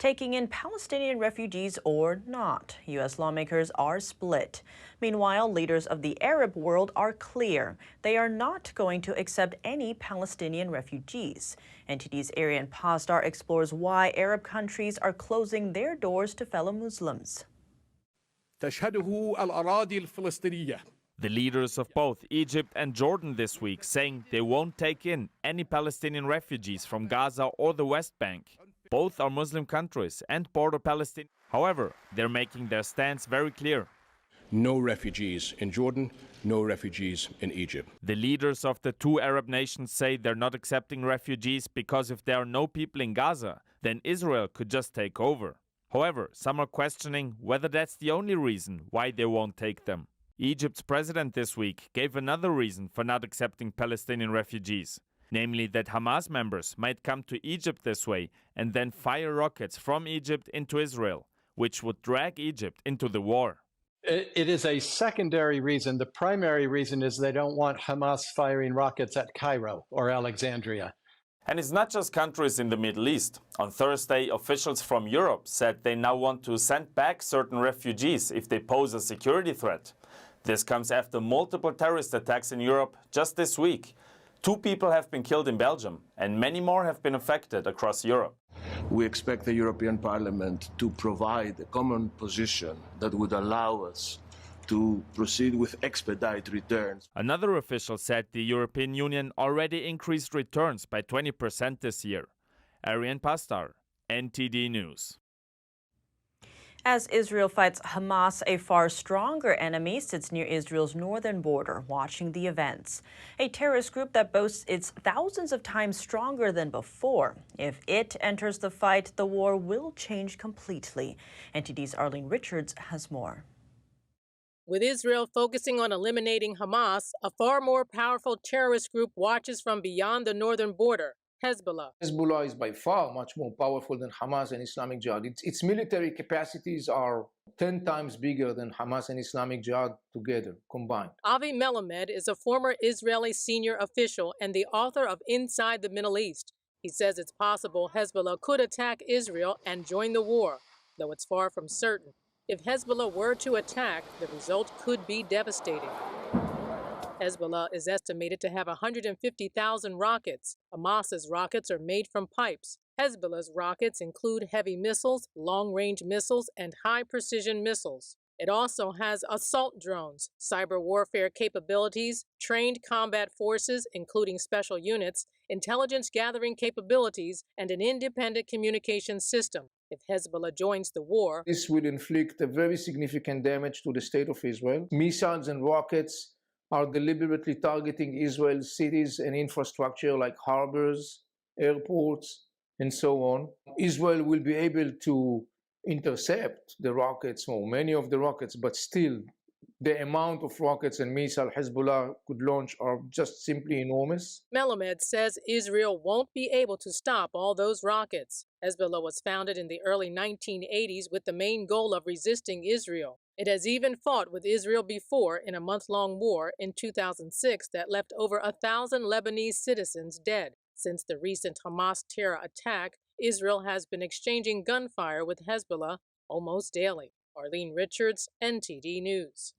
taking in Palestinian refugees or not. U.S. lawmakers are split. Meanwhile, leaders of the Arab world are clear. They are not going to accept any Palestinian refugees. NTD's Arian Pasdar explores why Arab countries are closing their doors to fellow Muslims. تشهده الأراضي الفلسطينية. The leaders of both Egypt and Jordan this week saying they won't take in any Palestinian refugees from Gaza or the West Bank. Both are Muslim countries and border Palestine. However, they're making their stance very clear. No refugees in Jordan, no refugees in Egypt. The leaders of the two Arab nations say they're not accepting refugees because if there are no people in Gaza, then Israel could just take over. However, some are questioning whether that's the only reason why they won't take them. Egypt's president this week gave another reason for not accepting Palestinian refugees, namely that Hamas members might come to Egypt this way and then fire rockets from Egypt into Israel, which would drag Egypt into the war. It is a secondary reason. The primary reason is they don't want Hamas firing rockets at Cairo or Alexandria. And it's not just countries in the Middle East. On Thursday, officials from Europe said they now want to send back certain refugees if they pose a security threat. This comes after multiple terrorist attacks in Europe just this week. 2 people have been killed in Belgium, and many more have been affected across Europe. We expect the European Parliament to provide a common position that would allow us to proceed with expedite returns. Another official said the European Union already increased returns by 20% this year. Arian Pasdar, NTD News. As Israel fights Hamas, a far stronger enemy sits near Israel's northern border, watching the events. A terrorist group that boasts it's thousands of times stronger than before. If it enters the fight, the war will change completely. NTD's Arlene Richards has more. With Israel focusing on eliminating Hamas, a far more powerful terrorist group watches from beyond the northern border. Hezbollah. Hezbollah is by far much more powerful than Hamas and Islamic Jihad. Its military capacities are 10 times bigger than Hamas and Islamic Jihad together, combined. Avi Melamed is a former Israeli senior official and the author of Inside the Middle East. He says it's possible Hezbollah could attack Israel and join the war, though it's far from certain. If Hezbollah were to attack, the result could be devastating. Hezbollah is estimated to have 150,000 rockets. Hamas's rockets are made from pipes. Hezbollah's rockets include heavy missiles, long-range missiles, and high-precision missiles. It also has assault drones, cyber warfare capabilities, trained combat forces, including special units, intelligence gathering capabilities, and an independent communications system. If Hezbollah joins the war, this will inflict a very significant damage to the state of Israel. Missiles and rockets are deliberately targeting Israel's cities and infrastructure like harbors, airports, and so on. Israel will be able to intercept the rockets, or many of the rockets, but still the amount of rockets and missiles Hezbollah could launch are just simply enormous. Melamed says Israel won't be able to stop all those rockets. Hezbollah was founded in the early 1980s with the main goal of resisting Israel. It has even fought with Israel before in a month-long war in 2006 that left over 1,000 Lebanese citizens dead. Since the recent Hamas terror attack, Israel has been exchanging gunfire with Hezbollah almost daily. Arlene Richards, NTD News.